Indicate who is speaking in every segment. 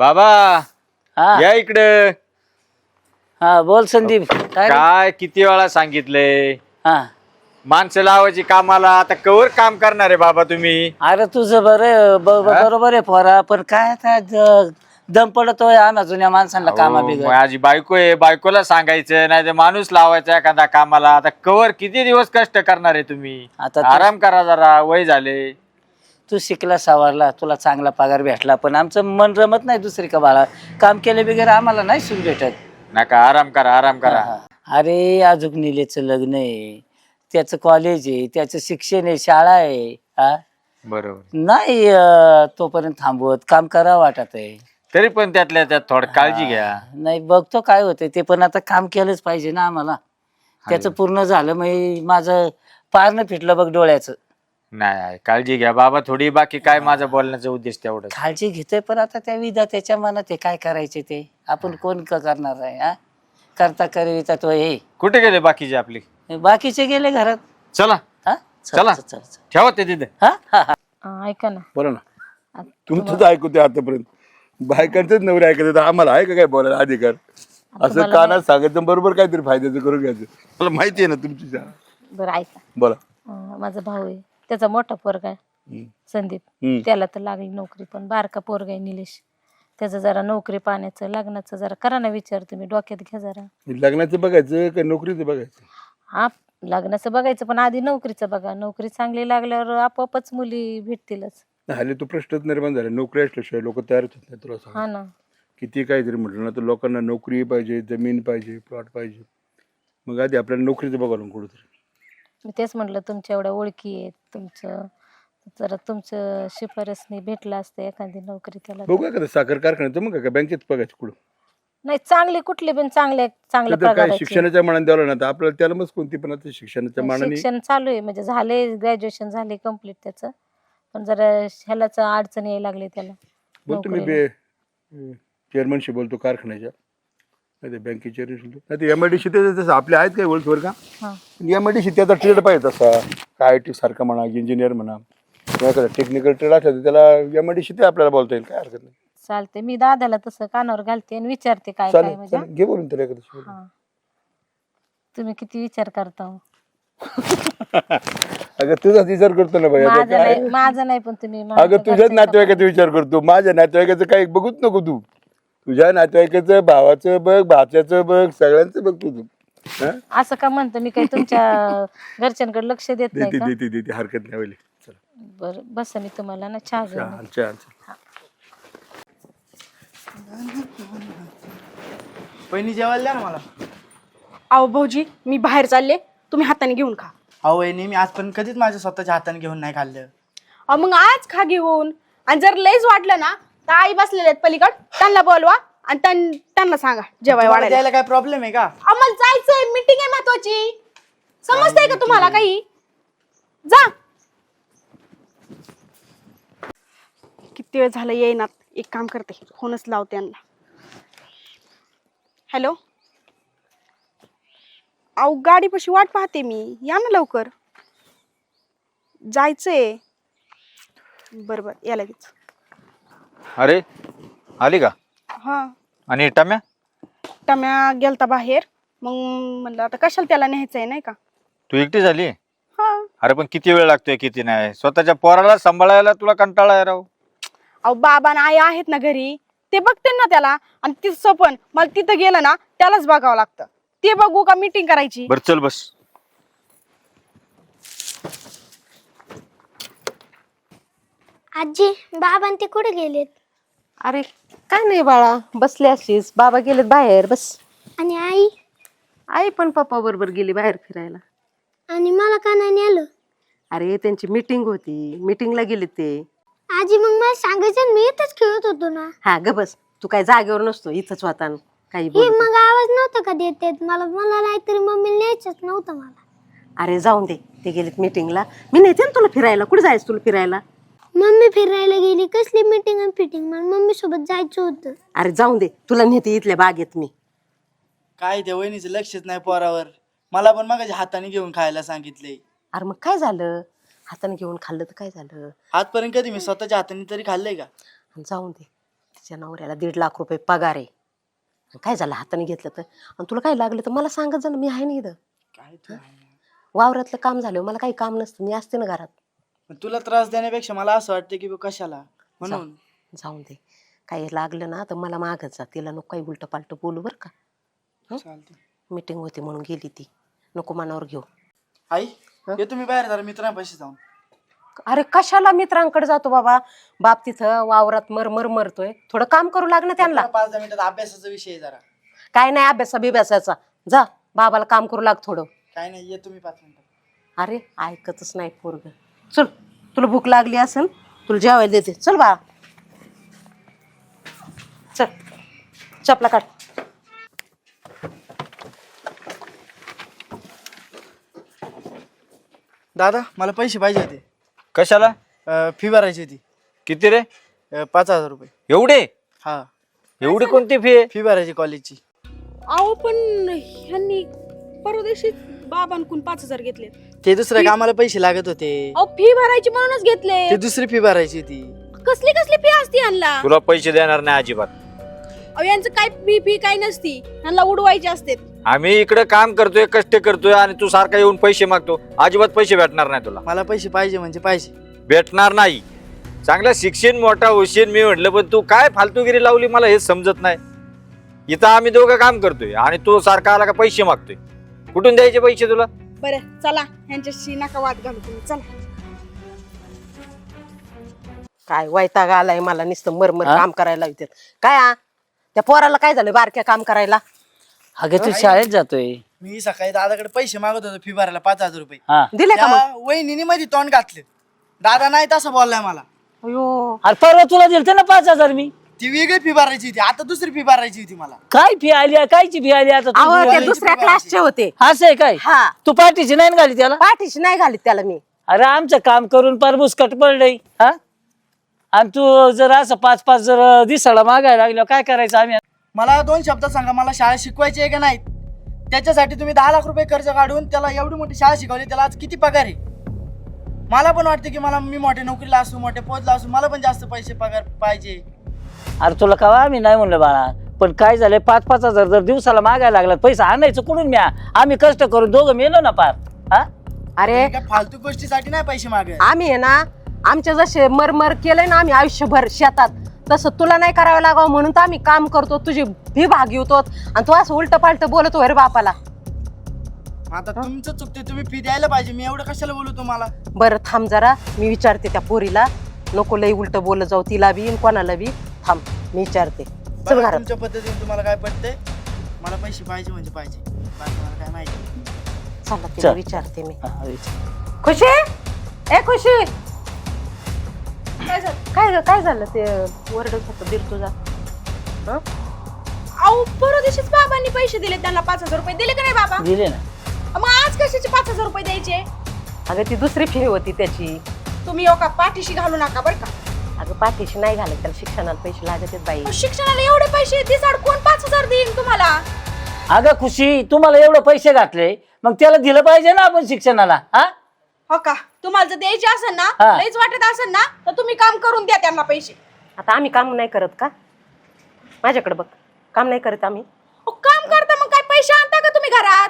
Speaker 1: बाबा
Speaker 2: हा
Speaker 1: या इकडे.
Speaker 2: हा बोल संदीप. काय रे?
Speaker 1: काय किती वेळा सांगितलंय
Speaker 2: हा
Speaker 1: माणसं लावायची कामाला, आता कवर काम करणार आहे बाबा तुम्ही?
Speaker 2: अरे तुझं बरोबर आहे पोरा, पण काय आता दम पडतोय आम्हा जुन्या माणसांना कामा
Speaker 1: अहो,
Speaker 2: बिगर.
Speaker 1: माझी बायको आहे, बायकोला सांगायचं नाही तर माणूस लावायचा एखादा कामाला. आता कवर किती दिवस कष्ट करणार आहे तुम्ही?
Speaker 2: आता
Speaker 1: आराम करा जरा, वय झाले.
Speaker 2: तू शिकला सवारला, तुला चांगला पगार भेटला, पण आमचं मन रमत नाही दुसरी का बाळा. काम केले बिगर आम्हाला नाही सूट भेटत.
Speaker 1: नका, आराम करा, आराम करा.
Speaker 2: हा. अरे अजून निलेचं लग्न आहे, त्याचं कॉलेज आहे, त्याचं शिक्षण आहे, शाळा आहे. हा
Speaker 1: बरोबर.
Speaker 2: नाही तोपर्यंत थांबवत काम करावं वाटत आहे.
Speaker 1: तरी पण त्यातल्या त्यात थोडं काळजी घ्या.
Speaker 2: नाही बघतो काय होतंय ते, पण आता काम केलंच पाहिजे ना आम्हाला. त्याचं पूर्ण झालं मग माझं पारणं फिटलं बघ डोळ्याचं.
Speaker 1: नाही, काळजी घ्या बाबा थोडी. बाकी काय माझा बोलण्याचा उद्देश तेवढं.
Speaker 2: काळजी घेतोय, पण आता त्या विधात्याच्या मनात आहे काय करायचे ते, आपण कोण करणार आहे. हा करता करविता तो हे.
Speaker 1: कुठे गेले बाकीचे आपले?
Speaker 2: बाकीचे गेले घरात.
Speaker 1: चला
Speaker 2: हा
Speaker 1: चला. ठेवा ते तिथे.
Speaker 2: हा हा हा.
Speaker 3: ऐका ना.
Speaker 4: बरं ना, तुमचंच ऐकू ते आतापर्यंत. बायकांचेच नवरे ऐकत आम्हाला आहे का काय बोलायला अधिकार? असं कानात सांगायचं बरोबर काहीतरी फायद्याचं करून घ्यायचं. मला माहिती आहे ना तुमची.
Speaker 3: बरं ऐका.
Speaker 4: बोला.
Speaker 3: माझा भाऊ आहे, त्याचा मोठा पोरगा आहे संदीप, त्याला तर लागली नोकरी, पण बारका पोरगा आहे निलेश, त्याचं जरा नोकरी पाण्याचं लग्नाचं जरा करा ना विचार, तुम्ही डोक्यात घ्या जरा.
Speaker 4: लग्नाचं बघायचं का नोकरीचं बघायचं?
Speaker 3: हा लग्नाचं बघायचं, पण आधी नोकरीचं बघा. नोकरी चांगली लागल्यावर आपोआपच मुली भेटतीलच.
Speaker 4: हल्ली तो प्रश्नच निर्माण झाला. नोकरी असल्याशिवाय लोक तयारच होत नाही. तुला सांग,
Speaker 3: हा ना.
Speaker 4: किती काहीतरी म्हटलं ना तर लोकांना नोकरी पाहिजे, जमीन पाहिजे, प्लॉट पाहिजे. मग आधी आपल्याला नोकरीचं बघावं कुठंतरी.
Speaker 3: मी तेच म्हटलं तुमच्या एवढ्या ओळखी आहेत, तुमचं जरा तुमचं शिफारसनी भेटलं असतं एखादी नोकरी त्याला.
Speaker 4: बघू एखादं साखर कारखान्याचं मग काय बँकेत बघायचं कुठं.
Speaker 3: नाही चांगले कुठले पण चांगल्या
Speaker 4: तर काय
Speaker 3: पगाराचे.
Speaker 4: शिक्षणाच्या मानाने द्यावं ना तर आपल्याला त्याला मग कोणती पण आता शिक्षणाच्या मानाने.
Speaker 3: शिक्षण चालू आहे, म्हणजे झाले ग्रॅज्युएशन झाले कम्प्लीट त्याचं, पण जरा ह्यालाच अडचण यायला लागली त्याला.
Speaker 4: बोलतो मी चेअरमनशी बोलतो कारखान्याच्या, नाही बँकेचे चेअरमन नाही ते MIDC तसं आपले आहेत काही ओळखीवर का? MIDC त्याचा ट्रेड पाहिजे तसा, काय IT सारखा म्हणा, इंजिनियर म्हणा, एखादा टेक्निकल ट्रेड असला तर त्याला MIDC ते आपल्याला बोलता येईल, काय हरकत नाही.
Speaker 3: चालते, मी दादाला तसं कानावर घालते आणि विचारते काय काय म्हणजे.
Speaker 4: चालेल, घे बोलून त्याला एखादं.
Speaker 3: हा. तुम्ही किती विचार करता हो?
Speaker 4: अगं तुझाच विचार करतो ना भाई.
Speaker 3: माझा नाही पण तुम्ही
Speaker 4: अगं तुझ्याच नातेवाईकाचा विचार करतो, माझ्या नातेवाईकाचं काही बघूच नको तू. तुझ्या नातेवाईकाचं, भावाचं बघ, भाच्याचं बघ, सगळ्यांचं बघ तू.
Speaker 3: असं का म्हणतं? मी काही तुमच्या घरच्यांकडे लक्ष देत नाही का?
Speaker 4: देते हरकत नाही होईल.
Speaker 3: बरं बस, मी तुम्हाला ना चहा घेऊन येते.
Speaker 5: वहिनी जेवायला द्या ना मला.
Speaker 6: अहो भाऊजी, मी बाहेर चालले, तुम्ही हाताने घेऊन खा.
Speaker 5: अहो वहिनी, मी आजपर्यंत कधीच माझ्या स्वतःच्या हाताने घेऊन नाही खाल्लं.
Speaker 6: अहो मग आज खा घेऊन, आणि जर लयच वाटलं ना तर आई बसलेले आहेत पलीकड, त्यांना बोलवा आणि त्यांना सांगा जेवाय
Speaker 5: तुम्हाला
Speaker 6: वाढायला.
Speaker 5: द्यायला काय प्रॉब्लेम आहे का?
Speaker 6: आम्हाला जायचंय, मीटिंग आहे महत्वाची. समजतंय का तुम्हाला काही? जा. किती वेळ झालं येईनात. एक काम करते, फोनच लावते त्यांना. हॅलो. अहो गाडीपाशी वाट पाहते मी, या ना लवकर. जायचंय. बरोबर या लगेच.
Speaker 1: अरे आली का?
Speaker 6: हा.
Speaker 1: आणि टम्या?
Speaker 6: टम्या गेलता बाहेर, मग म्हणलं आता कशाला त्याला न्यायचंय नाही का.
Speaker 1: तू एकटी झाली?
Speaker 6: हा.
Speaker 1: अरे पण किती वेळ लागतोय किती नाही, स्वतःच्या पोराला सांभाळायला तुला कंटाळा आहे राव.
Speaker 6: अहो बाबा आणि आई आहेत ना घरी, ते बघते ना त्याला. आणि तिथं पण मला तिथं गेलं ना त्यालाच बघावं लागतं. ते बघू का मीटिंग करायची?
Speaker 1: बर चल बस.
Speaker 7: आजी, बाबा ते कुठे गेलेत?
Speaker 8: अरे काय नाही बाळा, बसले अशीच. बाबा गेलेत बाहेर, बस.
Speaker 7: आणि आई?
Speaker 8: आई पण पप्पा बरोबर गेली बाहेर फिरायला.
Speaker 7: आणि मला का नाही नेलं?
Speaker 8: अरे त्यांची मीटिंग होती, मीटिंगला गेले ते.
Speaker 7: आजी मग मला सांगायचं, मी इथंच खेळत होतो ना.
Speaker 8: हा ग बस, तू काय जागेवर नसतो, इथंच होता न. काही
Speaker 7: हे
Speaker 8: बोल.
Speaker 7: मग आवाज नव्हता का देत? मला नाहीतरी मम्मी न्यायचंच नव्हतं मला.
Speaker 8: अरे जाऊन दे, ते गेलेत मीटिंगला. मी नेते ना तुला फिरायला. कुठे जायचं तुला फिरायला?
Speaker 7: मम्मी फिरायला गेली, कसली मीटिंग आणि फिटिंग? मला मम्मी सोबत जायचं होतं.
Speaker 8: अरे जाऊन दे, तुला नेते इथल्या बागेत मी.
Speaker 5: काय त्या वहिनीचं लक्षच नाही पोरावर. मला पण माझ्या हाताने घेऊन खायला सांगितले.
Speaker 8: अरे मग काय झालं? हाताने घेऊन खाल्लं तर काय झालं?
Speaker 5: आजपर्यंत कधी मी स्वतःच्या हाताने तरी खाल्लंय का?
Speaker 8: जाऊन दे, तिच्या नवऱ्याला 1.5 लाख रुपये पगार आहे. काय झालं हाताने घेतलं तर, आणि तुला काय लागलं तर मला सांगत जा ना, मी आहे ना इथं.
Speaker 5: काय तू
Speaker 8: वावरातलं काम झालं, मला काही काम नसतं, मी असते ना घरात.
Speaker 5: तुला त्रास देण्यापेक्षा मला असं वाटतं की कशाला म्हणून.
Speaker 8: जाऊन दे, काही लागलं ना तर मला मागत जा, तिला नको काही उलट पालट बोलू बरं का.
Speaker 5: चालतंय.
Speaker 8: मीटिंग होती म्हणून गेली ती, नको मनावर घेऊ.
Speaker 5: आई ये तुम्ही बाहेर जरा मित्रांपाशी जाऊन.
Speaker 8: अरे कशाला मित्रांकडे जातो बाबा, बाप तिथं वावरात मरमर मरतोय, थोडं काम करू लागणं त्यांना.
Speaker 5: 5-10 मिनिटात अभ्यासाचा विषय आहे जरा.
Speaker 8: काय नाही बिभ्यासाचा, जा बाबाला काम करू लाग थोडं.
Speaker 5: काय नाही, ये तुम्ही 5 मिनिटात.
Speaker 8: अरे ऐकतच नाही पोरग. चल, तुला भूक लागली असेल, तुला जेवायला देते, चल बा. चल, चपला काढ.
Speaker 5: दादा मला पैसे पाहिजे होते,
Speaker 1: कशाला?
Speaker 5: फी भरायची होती.
Speaker 1: किती रे?
Speaker 5: 5,000 रुपये.
Speaker 1: एवढे?
Speaker 5: हा,
Speaker 1: एवढी कोणती फी आहे?
Speaker 5: फी भरायची कॉलेजची.
Speaker 6: अहो पण ह्यांनी परदेशी बाबांकडून 5,000 घेतले.
Speaker 5: ते दुसऱ्या कामाला पैसे लागत होते,
Speaker 6: अहो फी भरायची म्हणूनच घेतले.
Speaker 5: ते दुसरी फी भरायची होती.
Speaker 6: कसली कसली फी असती ह्यांना?
Speaker 1: तुला पैसे देणार नाही अजिबात.
Speaker 6: अहो यांचं काय फी काय नसती, ह्यांना उडवायची असते.
Speaker 1: आम्ही इकडे काम करतोय, कष्ट करतोय, आणि तू सारखा येऊन पैसे मागतो. अजिबात पैसे भेटणार नाही तुला.
Speaker 5: मला पैसे पाहिजे म्हणजे पाहिजे.
Speaker 1: भेटणार नाही. चांगलं शिक्षण मोठा होशील मी म्हटलं, पण तू काय फालतूगिरी लावली मला हे समजत नाही. इथं आम्ही दोघं काम करतोय आणि तू सारखा आला का पैसे मागतोय. कुठून द्यायचे पैसे तुला?
Speaker 6: बरं चला, ह्यांच्याशी नका वाद घालू तुम्ही, चला.
Speaker 8: काय वैताग आलाय मला, नुसतं मरमर
Speaker 2: हा?
Speaker 8: काम करायला लावतात. काय त्या पोराला काय झालं बारक्या काम करायला?
Speaker 2: अगं तू शाळेत जातोय.
Speaker 5: मी सकाळी दादाकडे पैसे मागत होतो फी भरायला 5,000 रुपये.
Speaker 2: हा,
Speaker 8: दिले का मग?
Speaker 5: त्या वहिनीने मध्ये तोंड घातलं. दादा नाही तसं बोललाय मला.
Speaker 8: अयो,
Speaker 2: अरे परवा तुला दिलते ना 5,000 मी.
Speaker 5: ती वेगळी फी भरायची होती, आता दुसरी फी भरायची होती मला.
Speaker 2: काय फी आली? कायची फी आली आता
Speaker 8: अहो
Speaker 2: तुझी?
Speaker 8: ते दुसऱ्या क्लासचे होते.
Speaker 2: असं आहे काय?
Speaker 8: हा,
Speaker 2: तू पाठीची नाही घाली त्याला?
Speaker 8: पाठीशी नाही घालीत त्याला मी.
Speaker 2: अरे आमचं काम करून परबूस कट पडलंय. हा, आणि तू जर असं 5-5 जर दिसाला मागायला लागलो काय करायचं आम्ही?
Speaker 5: मला 2 शब्दात सांगा, मला शाळा शिकवायची आहे का नाही? त्याच्यासाठी तुम्ही 10 लाख रुपये कर्ज काढून त्याला एवढी मोठी शाळा शिकवली, त्याला आज किती पगार आहे? मला पण वाटतं की मी मोठ्या नोकरीला असू, मोठ्या पदला असू, मला पण जास्त पैसे पगार पाहिजे.
Speaker 2: अरे तुला का आम्ही नाही म्हणलं बाळा, पण काय झालंय 5-5 हजार जर दिवसाला मागायला लागला, पैसा आणायचं कुठून? म्या आम्ही कष्ट करून दोघं मेलो ना पार. हा,
Speaker 8: अरे
Speaker 5: मी काय फालतू गोष्टीसाठी नाही पैसे मागत.
Speaker 8: आम्ही आहे ना, आमच्या जसे मरमर केलंय ना आम्ही आयुष्यभर शेतात, तसं तुला नाही करावं लागावं म्हणून तर आम्ही काम करतो, तुझी फी भागवतो, आणि तू असं उलट पालट बोलतो रे बापाला.
Speaker 5: आता तुमचं चुकते, तुम्ही फी द्यायला पाहिजे. मी एवढं कशाला बोलू तुम्हाला?
Speaker 8: बरं थांब जरा, मी विचारते त्या पोरीला, नको लई उलट बोलत जाऊ तिला बी कोणाला बी. थांब मी विचारते, चल
Speaker 5: बघा
Speaker 8: घरात.
Speaker 5: तुमच्या पद्धतीने तुम्हाला काय पडतंय. मला पैसे पाहिजे म्हणजे पाहिजे, बाकी मला काय माहिती.
Speaker 8: चला तिला
Speaker 2: चल.
Speaker 8: विचारते मी.
Speaker 2: हा, विचार.
Speaker 8: खुशी, ए खुशी, काय झालं ते वरडत होतं बीर तुझा? हं?
Speaker 6: अहो परदेशीच बाबांनी पैसे दिले, त्यांना 5,000 रुपये दिले का नाही बाबा?
Speaker 2: दिले ना.
Speaker 6: मग आज कशाचे 5,000 रुपये द्यायचे?
Speaker 8: अगं ती दुसरी फी होती त्याची.
Speaker 6: तुम्ही का पाठीशी घालू नका बरं का.
Speaker 8: अगं पाठीशी नाही घालत, त्याला शिक्षणाला पैसे लागत आहेत बाई.
Speaker 6: अहो, शिक्षणाला एवढे पैसे दिसाड कोण 5,000 देईन तुम्हाला?
Speaker 2: अगं खुशी, तुम्हाला एवढं पैसे घातले, मग त्याला दिलं पाहिजे ना आपण शिक्षणाला. हा,
Speaker 6: हो का? तुम्हाला जर द्यायचे असेल ना,
Speaker 2: हा.
Speaker 6: लईच वाटत असेल ना, तर तुम्ही काम करून द्या त्यांना पैसे.
Speaker 8: आता आम्ही काम नाही करत का? माझ्याकडे बघ, काम नाही करत आम्ही.
Speaker 6: अहो, काम करता मग काय पैसे आणता का तुम्ही घरात?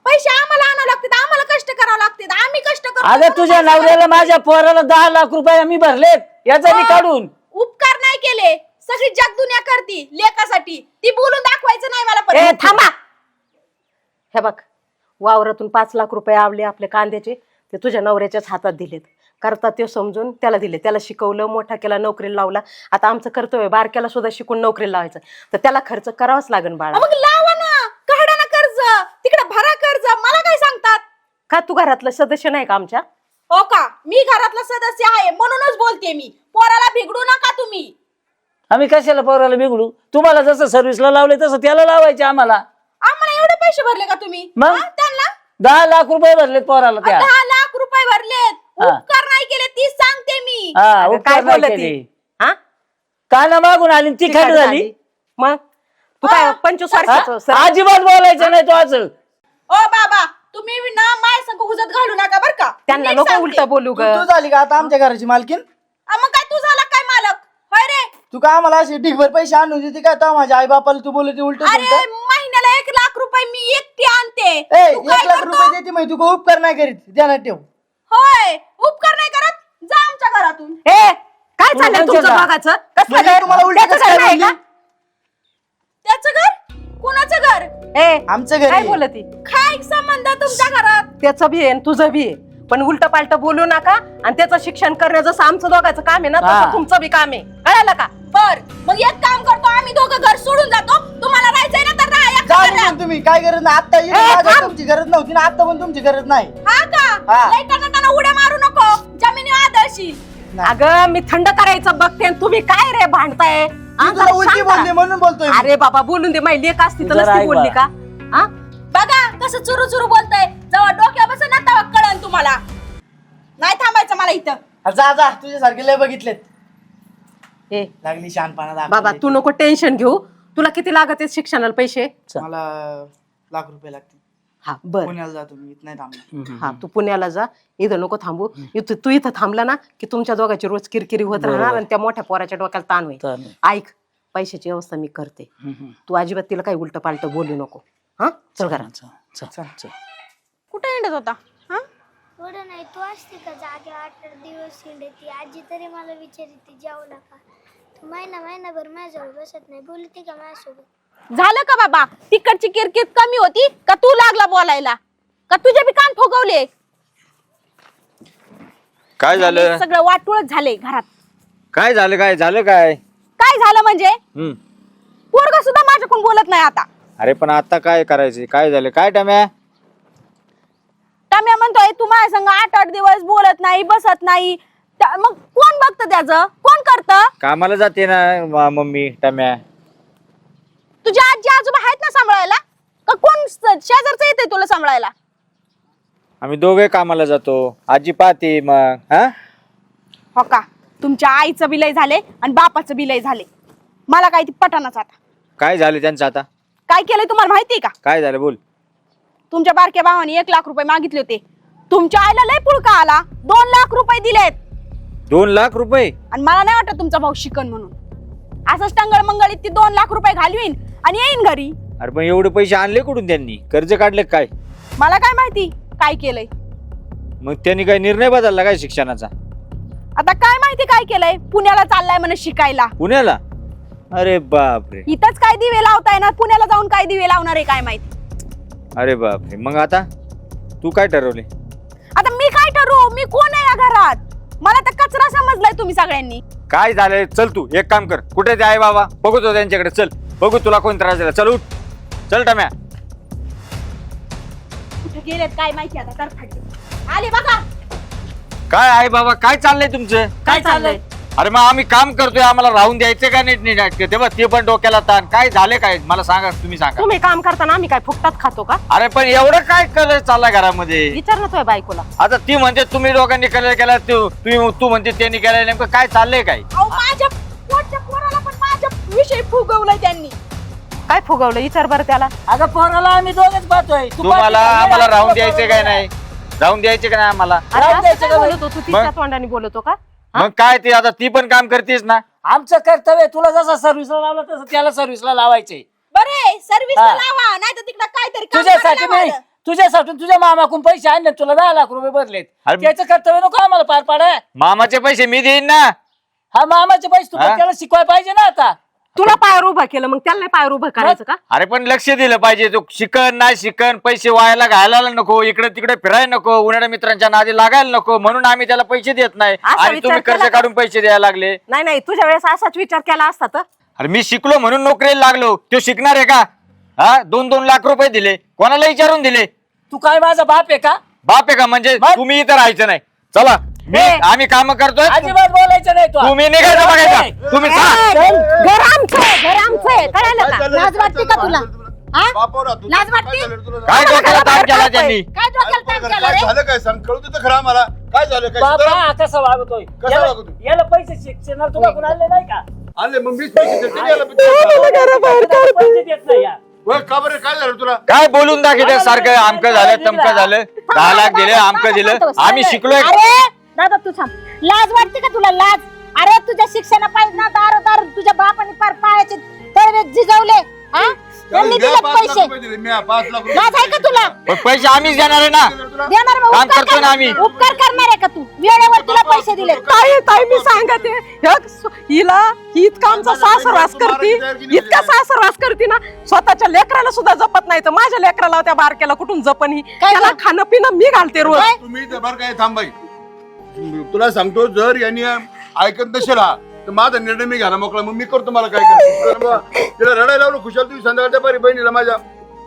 Speaker 6: पैसे आम्हाला आणावं लागतात, आम्हाला कष्ट करावं लागतात, आम्ही कष्ट करतो.
Speaker 2: अगं तुझ्या नवऱ्याला माझ्या पोराला 10 लाख रुपये आम्ही भरलेत, याचा मी काढून.
Speaker 6: उपकार नाही केले, सगळी जग दुनिया करती लेकासाठी, ती बोलून दाखवायचं नाही मला
Speaker 8: ए
Speaker 6: परत.
Speaker 8: थांबा, हे बघ, वावरातून 5 लाख रुपये आवले आपले कांद्याचे, ते तुझ्या नवऱ्याच्याच हातात दिलेत. करता ते समजून त्याला दिले, त्याला शिकवलं, मोठा केला, नोकरीला लावला. आता आमचं कर्तव्य बारक्याला सुद्धा शिकून नोकरीला लावायचं, तर त्याला खर्च करावाच लागेल बाळा.
Speaker 6: मग लावा ना, काढा ना कर्ज, तिकडे भरा कर्ज, मला काय सांगतात?
Speaker 8: का तू घरातलं सदस्य नाही का आमच्या?
Speaker 6: हो का? मी घरातला सदस्य आहे म्हणूनच बोलते मी. पोराला बिघडू नका तुम्ही.
Speaker 2: आम्ही कशाला पोराला बिघडू? तुम्हाला जसं सर्व्हिसला लावले तसं त्याला लावायचे आम्हाला.
Speaker 6: आम्हाला एवढे पैसे भरले का तुम्ही?
Speaker 2: मग?
Speaker 6: हा, त्यांना
Speaker 2: 10 लाख रुपये भरलेत पोराला त्या.
Speaker 6: 10 लाख रुपये भरलेत.
Speaker 2: हा.
Speaker 6: उपकार नाही केले, तीच सांगते मी.
Speaker 2: हा,
Speaker 8: अगं,
Speaker 2: उपकार
Speaker 8: काय
Speaker 2: नाही
Speaker 8: बोलत
Speaker 2: केले.
Speaker 8: ती? हा?
Speaker 2: काना मागून आली ती खंड झाली.
Speaker 8: मग तू काय 25 वर्षाचं
Speaker 2: हा?
Speaker 8: सर?
Speaker 2: अजिबात बोलायचं नाही तो आज.
Speaker 6: ओ बाबा, तुम्ही ना माय संग हुजत घालू नका बर का.
Speaker 8: त्यांना
Speaker 6: नीट
Speaker 8: नको
Speaker 6: सांगते.
Speaker 8: उलट बोलू ग.
Speaker 5: तू झाली का आता आमच्या घराची मालकीन?
Speaker 6: मग काय तू झाला काय मालक? होय रे,
Speaker 5: तू काय मला असे ढिगभर पैसे आणून देते काय तर माझ्या आई बापाला तू बोलते उलट
Speaker 6: अरे महिन्याला 1 लाख रुपये मी एकटी आणते. तू
Speaker 5: 1
Speaker 6: काय
Speaker 5: लाख
Speaker 6: करतो?
Speaker 5: रुपये देते माहिती तू उपकार नाही करीत ध्यानात ठेव.
Speaker 6: होय उपकार नाही करत, जा आमच्या घरातून.
Speaker 8: ए काय
Speaker 2: तुला
Speaker 8: चाललंय
Speaker 2: त्यांच्या
Speaker 8: तुमचं
Speaker 2: का?
Speaker 8: दोघांचं? कसलं
Speaker 5: म्हणजे
Speaker 8: घर?
Speaker 5: तुम्हाला उलटं
Speaker 8: त्याचं
Speaker 5: कसं
Speaker 8: घर
Speaker 5: काय
Speaker 8: नाही का?
Speaker 5: बोलली?
Speaker 6: त्याचं घर? कुणाचं घर?
Speaker 8: ए
Speaker 5: आमचं घर
Speaker 8: काय
Speaker 5: आहे.
Speaker 8: बोलती?
Speaker 6: काय संबंध तुमच्या घरात?
Speaker 8: त्याचं बी आहे आणि तुझं बी आहे, पण उलट पालट बोलू नका. आणि त्याचं शिक्षण करणं जसं आमचं दोघांचं काम आहे ना
Speaker 2: हा.
Speaker 8: तसं तुमचं बी काम आहे, कळालं का?
Speaker 6: बर मग एक काम करतो, आम्ही दोघं घर सोडून जातो. तुम्हाला राहायचंय ना तर राहा
Speaker 5: जा
Speaker 6: एकट्या घरात.
Speaker 5: निघून तुम्ही काय गरज नाही आता
Speaker 8: ए, थांब.
Speaker 5: तुमची गरज नव्हती ना आता पण तुमची गरज नाही.
Speaker 6: हा का?
Speaker 5: हा.
Speaker 6: लय टनाटना उड्या मारू नको, जमिनी आदळशील.
Speaker 8: अगं मी थंड करायचं बघते आणि तुम्ही काय रे भांडताय? हा,
Speaker 5: मी तुला
Speaker 8: जरा
Speaker 5: उलटी
Speaker 8: शांत
Speaker 5: बोलली
Speaker 8: राहा.
Speaker 5: म्हणून बोलतोय मी.
Speaker 8: अरे बाबा बोलून दे, माझी लेक असती तर
Speaker 2: जरा
Speaker 8: नसती
Speaker 2: ऐक
Speaker 8: बोलली
Speaker 2: बा.
Speaker 8: का? हा?
Speaker 6: बघा कसं चुरू चुरू बोलतय. जेव्हा डोक्या बसेल ना तेव्हा कळन तुम्हाला. नाही थांबायचं मला इथं.
Speaker 5: जा जा तुझ्यासारखे लय बघितलेत.
Speaker 8: ए
Speaker 5: लागली शहाणपणा दाखवायला.
Speaker 8: बाबा तू नको टेन्शन घेऊ. तुला किती लागत आहेत शिक्षणाला पैसे?
Speaker 5: मला 1 लाख रुपये लागतील.
Speaker 8: हा बर.
Speaker 5: पुण्याला जातो मी इथं नाही थांबणार.
Speaker 8: हा तू पुण्याला जा, इथं नको थांबू. तू इथं थांबला ना की तुमच्या दोघांची रोज किरकिरी होत राहणार आणि त्या मोठ्या पोराच्या डोक्याला ताण होईल.
Speaker 2: ताण होईल.
Speaker 8: ऐक, पैशाची व्यवस्था मी करते. तू अजिबात तिला काही उलट पालट बोलू नको. हा चल घरात.
Speaker 6: कुठे हिंडत होता? हा?
Speaker 7: थोडं नाही तू असते का जागे 8 दिवस हिंडती आजी तरी मला विचारते जेवला का. तू महिनाभर माझ्याजवळ बसत नाही, बोलते का माझ्यासोबत.
Speaker 6: झालं का बाबा? तिकडची किरकिर कमी होती का तू लागला बोलायला? का तुझे बी कान फुगवले?
Speaker 1: काय झालं?
Speaker 6: सगळं वाटूळच झाले घरात.
Speaker 1: काय झालं? काय झालं? काय
Speaker 6: काय झालं म्हणजे?
Speaker 1: हम्म.
Speaker 6: पोरगा सुद्धा माझ्याकडून बोलत नाही आता.
Speaker 1: अरे पण आता काय करायचं? काय झालं? काय टाम्या?
Speaker 6: टाम्या म्हणतोय तू माझ्या संग 8 दिवस बोलत नाही, बसत नाही. मग कोण बघतं त्याचं? कोण करतं?
Speaker 1: कामाला जाते ना मम्मी टाम्या.
Speaker 6: तुझ्या आजी आजोबा आहेत ना सांभाळायला? का कोण शेजारचं येते तुला सांभाळायला?
Speaker 1: आम्ही दोघे कामाला जातो, आजी पाहते मग. हा
Speaker 6: हो का? तुमच्या आईचं बिलय झाले आणि बापाचं बिलय झाले. मला काय ती पटानाच आता.
Speaker 1: काय झालं त्यांचं आता?
Speaker 6: काय केलंय तुम्हाला माहितीये का?
Speaker 1: काय झालं बोल.
Speaker 6: तुमच्या बारक्या भावाने 1 लाख रुपये मागितले होते. तुमच्या आईला लय पुळका आला, 2 लाख रुपये दिलेत.
Speaker 1: 2 लाख रुपये?
Speaker 6: आणि मला नाही वाटत तुमचा भाऊ शिकन म्हणून. असंच टंगळ मंगळीत ती 2 लाख रुपये घालवीन आणि येईन घरी.
Speaker 1: अरे पण एवढे पैसे आणले कुठून त्यांनी? कर्ज काढले काय?
Speaker 6: मला काय माहिती काय केलंय.
Speaker 1: मग त्यांनी काय निर्णय बदलला काय शिक्षणाचा?
Speaker 6: आता काय माहिती काय केलंय. पुण्याला चाललाय म्हणे शिकायला.
Speaker 1: पुण्याला? अरे बापरे.
Speaker 6: इथंच काय दिवे लावताय ना, पुण्याला जाऊन काय दिवे लावणार आहे काय माहिती.
Speaker 1: अरे बापरे. मग आता तू काय ठरवले?
Speaker 6: आता मी काय ठरवू? मी कोण आहे या घरात? मला तर कचरा समजलाय तुम्ही सगळ्यांनी.
Speaker 1: काय झालंय? चल तू एक काम कर, कुठे ते आहे बाबा बघू तो त्यांच्याकडे. चल बघू तुला कोण त्रास दिला. चल उठ, चल टाम्या.
Speaker 6: कुठे गेलेत काय माहिती. आता तर फाटले आले बघा.
Speaker 1: काय आहे बाबा? काय चाललंय तुमचं?
Speaker 8: काय चाललंय?
Speaker 1: अरे मग आम्ही काम करतोय, आम्हाला राहून द्यायचं का नीट? तेव्हा ते पण डोक्याला ताण. काय झाले? काय मला सांगा, तुम्ही सांगा.
Speaker 8: तुम्ही काम करताना आम्ही काय फुकटात खातो का?
Speaker 1: अरे पण एवढं काय कलर चाललाय घरामध्ये?
Speaker 8: विचार ना तुझ्या बायकोला.
Speaker 1: आता ती म्हणते तुम्ही दोघांनी कलर केला, तू म्हणते त्यांनी केलाय. नेमकं काय चाललंय? काय
Speaker 6: अहो माझ्या पोटच्या पोराला पण माझ्या विषयी फुगवलंय त्यांनी.
Speaker 8: काय फुगवलं विचार बरं त्याला.
Speaker 2: अगं पोराला आम्ही दोघच पाहतोय. तू
Speaker 1: तुम्हाला
Speaker 2: पाहते का?
Speaker 1: आम्हाला राहून
Speaker 2: तुला
Speaker 1: द्यायचे काय नाही? राहून द्यायचे का नाही आम्हाला?
Speaker 8: अरे
Speaker 2: राहून
Speaker 8: असं
Speaker 2: द्यायचं
Speaker 8: काय
Speaker 2: का
Speaker 8: बोलत होतो? तिच्या तोंडाने बोलतो का?
Speaker 1: मग काय ते आता ती पण काम करतेस ना.
Speaker 2: आमचं कर्तव्य तुला जसं सर्व्हिसला लावलं तसं त्याला सर्व्हिसला लावायचंय.
Speaker 6: बरे सर्व्हिस
Speaker 2: हा.
Speaker 6: लावा नाही तर तिकडे काहीतरी काम
Speaker 2: तुझ्यासाठी
Speaker 6: करायला
Speaker 2: नाही,
Speaker 6: लावा.
Speaker 2: तुझ्यासाठी तुझ्या मामाकडून पैसे आणले, तुला 10 लाख रुपये बदलेत.
Speaker 1: अरे-
Speaker 2: त्याचं कर्तव्य नको आम्हाला पार पाडाय.
Speaker 1: मामाचे पैसे मी देईन ना.
Speaker 2: हा मामाचे पैसे तू
Speaker 1: हा?
Speaker 2: त्याला शिकवायला पाहिजे ना आता.
Speaker 8: तुला पायावर उभा केलं मग त्याला नाही पायावर उभं करायचं का?
Speaker 1: अरे पण लक्ष दिलं पाहिजे. तो शिकन नाही शिकन, पैसे वायाला घालायला नको, इकडे तिकडे फिरायला नको, उन्हाळ्या मित्रांच्या नादी लागायला नको, म्हणून आम्ही त्याला पैसे देत नाही.
Speaker 8: असा
Speaker 1: आणि
Speaker 8: विचार
Speaker 1: तुम्ही कर्ज
Speaker 8: केला का?
Speaker 1: काढून पैसे द्यायला लागले.
Speaker 8: नाही तुझ्या वेळेस असाच विचार केला असता तर.
Speaker 1: अरे मी शिकलो म्हणून नोकरीला लागलो. तो शिकणार आहे का? हा 2-2 लाख रुपये दिले, कोणाला विचारून दिले?
Speaker 2: तू काय माझा बाप आहे का?
Speaker 1: बाप आहे का? म्हणजे
Speaker 2: मग?
Speaker 1: तुम्ही इथं राहायचं नाही. चला आम्ही काम करतोय,
Speaker 2: अजिबात बोलायचं नाही तू.
Speaker 1: तुम्ही निघायचं बघायचं. तुम्ही जा.
Speaker 8: घर आमचं आहे कळालं का?
Speaker 6: लाज वाटते का तुला? हा? लाज वाटते?
Speaker 1: काय डोक्याला ताण केला त्यांनी?
Speaker 6: काय डोक्याला ताण केला
Speaker 4: काय
Speaker 6: रे?
Speaker 4: झालं? काय सांग, कळू दे तर खरं आम्हाला. काय झालं? काय
Speaker 2: बाप
Speaker 4: सुधारणा?
Speaker 2: हा कसा वागतोय?
Speaker 4: कसा
Speaker 2: याला-
Speaker 4: वागतोय?
Speaker 2: याला पैसे शिक्षणाला तुला कोण आणले नाही का?
Speaker 4: आणले मग मीच पैसे देते ना याला.
Speaker 2: पैसे देत नाही या.
Speaker 4: होय, का बरं? काय झालं तुला?
Speaker 1: काय बोलून दाखवते सारखं? आमकं झालं तमकं झालं, 10 लाख दिले, आमकं दिलं. आम्ही शिकलोय.
Speaker 6: अरे दादा तू थांब. लाज वाटते का तुला? लाज? अरे तुझ्या
Speaker 9: तुला शिक्षण पाहिजे ना, दारू दारू तुझ्या बापाने पार पायाचे तळवे झिजवले. हा त्यांनी
Speaker 4: द्या
Speaker 9: दिले
Speaker 4: 5 लाख
Speaker 9: पैसे.
Speaker 4: रुपये दिले मी 5 लाख रुपये
Speaker 9: लाज आहे का तुला?
Speaker 1: पण पैसे आम्हीच देणार आहे ना.
Speaker 9: देणार मग
Speaker 1: काम
Speaker 9: उपकार
Speaker 1: करतो ना आम्ही.
Speaker 9: उपकार करणार आहे का तू? वेळेवर तुला पैसे दिले.
Speaker 8: ताई मी सांगते हिला ही इतका आमचा सासरवास करते, इतका सासरवास करते ना, स्वतःच्या लेकराला सुद्धा जपत नाही, तर माझ्या लेकराला त्या बारक्याला कुठून जपन ही? त्याला खाणं पिणं मी घालते रोज.
Speaker 4: तुम्ही जबर काय थांबाई, तुला सांगतो जर यांनी ऐकत नसेल हा, तर माझा निर्णय मी घ्यायला मोकळा, मग मी करतो. मला काय करतो तिला रडायला लावलं खुशाल तुम्ही संध्याकाळच्या पारी बहिणीला माझ्या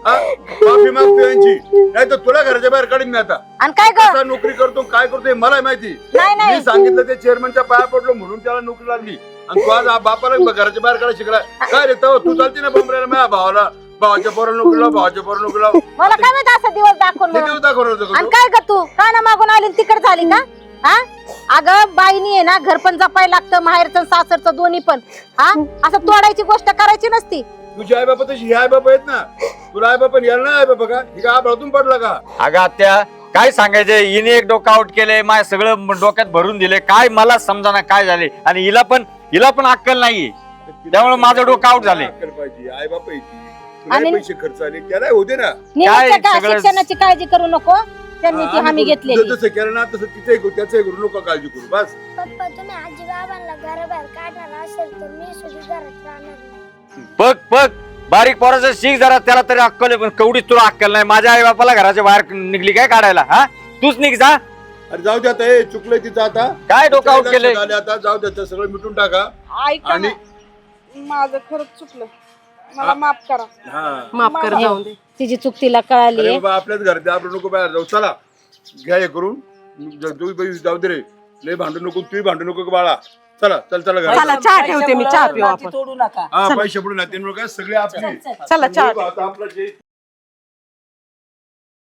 Speaker 4: माफी मागतो यांची, नाही तर तुला घराच्या बाहेर काढीन मी आता.
Speaker 9: आणि काय ग?
Speaker 4: कसा नोकरी करतो काय करतो हे मला माहिती.
Speaker 9: नाही.
Speaker 4: मी सांगितलं ते चेअरमनच्या पाया पडलो म्हणून त्याला नोकरी लागली, आणि तू आज बापाला घराच्या बाहेर काढा शिकला काय रे? तू चालती ना बोंबरायला माझ्या भावाला, भावाच्या पोराला नोकरी लाव, भावाच्या पोराला नोकरी लाव.
Speaker 9: मला काय माहित असा दिवस दाखवून
Speaker 4: हे
Speaker 9: म्हणून.
Speaker 4: देव दाखवणार होतं का
Speaker 9: आणि
Speaker 4: तू?
Speaker 9: काय ग तू काना मागून आली तिकड झाली का? हा अगं बाईनी आहे ना, घर पण जपायला लागतं, माहेरचं सासरचं दोन्ही पण. हा असं तोडायची गोष्ट करायची नसती.
Speaker 4: तुझी आई बापा तशी हे आई बापा आहेत ना, तुला आई बापा यायला नाही आई बापा का? ही का आभाळातून पडला का?
Speaker 1: अगं आत्या काय सांगायचंय, हिने एक डोकं आउट केलंय, माझ्या सगळं डोक्यात भरून दिले, काय मला समजाना काय झाले, आणि हिला पण अक्कल नाहीये, त्यामुळे माझं डोकं आउट झाले.
Speaker 4: अक्कल पाहिजे, आई बापा येते,
Speaker 9: आणि-
Speaker 4: पैसे खर्च आले त्याला होते ना.
Speaker 9: निलेशच्या का
Speaker 1: सगळं-
Speaker 9: शिक्षणाची काळजी करू नको, त्यांनी ती हमी घेतलेली.
Speaker 4: जसं केलं ना तसं तिथे त्याचंही करू नको, काळजी करू बस.
Speaker 7: पप्पा तुम्ही आजी बाबांना घराबाहेर काढणार असेल तर मी सुद्धा घरात राहणार नाही.
Speaker 1: बघ बारीक पोराचं शिक जरा, त्याला तरी अक्कल आहे, पण कवडीच तुला अक्कल नाही. माझ्या आई बापाला घराच्या बाहेर निघली काय काढायला? हा तूच निघ जा.
Speaker 4: अरे जाऊ दे आता, हे चुकलंय तिचं आता.
Speaker 1: काय डोकं आउट केलंय?
Speaker 4: झाले आता, जाऊ दे, सगळं मिटून टाका.
Speaker 6: ऐका
Speaker 4: आणि
Speaker 6: ना, माझं खरंच चुकलं, मला माफ करा.
Speaker 4: हा
Speaker 8: माफ कर, जाऊन दे.
Speaker 9: तिची चूक तिला कळाली.
Speaker 4: अरे बाबा आपल्याच घरात आपण नको बाहेर जाऊ. चला घ्या हे करून, तुम्ही जाऊ दे रे, लय भांडू नको, तुम्ही भांडू नको बाळा. चला घरात.
Speaker 8: चला चहा ठेवते मी, चहा पिऊ आपण.
Speaker 2: तोडू नका.
Speaker 4: हा पैसे पडून सगळे आपले.
Speaker 8: चला चहा.
Speaker 4: आता आपलं जे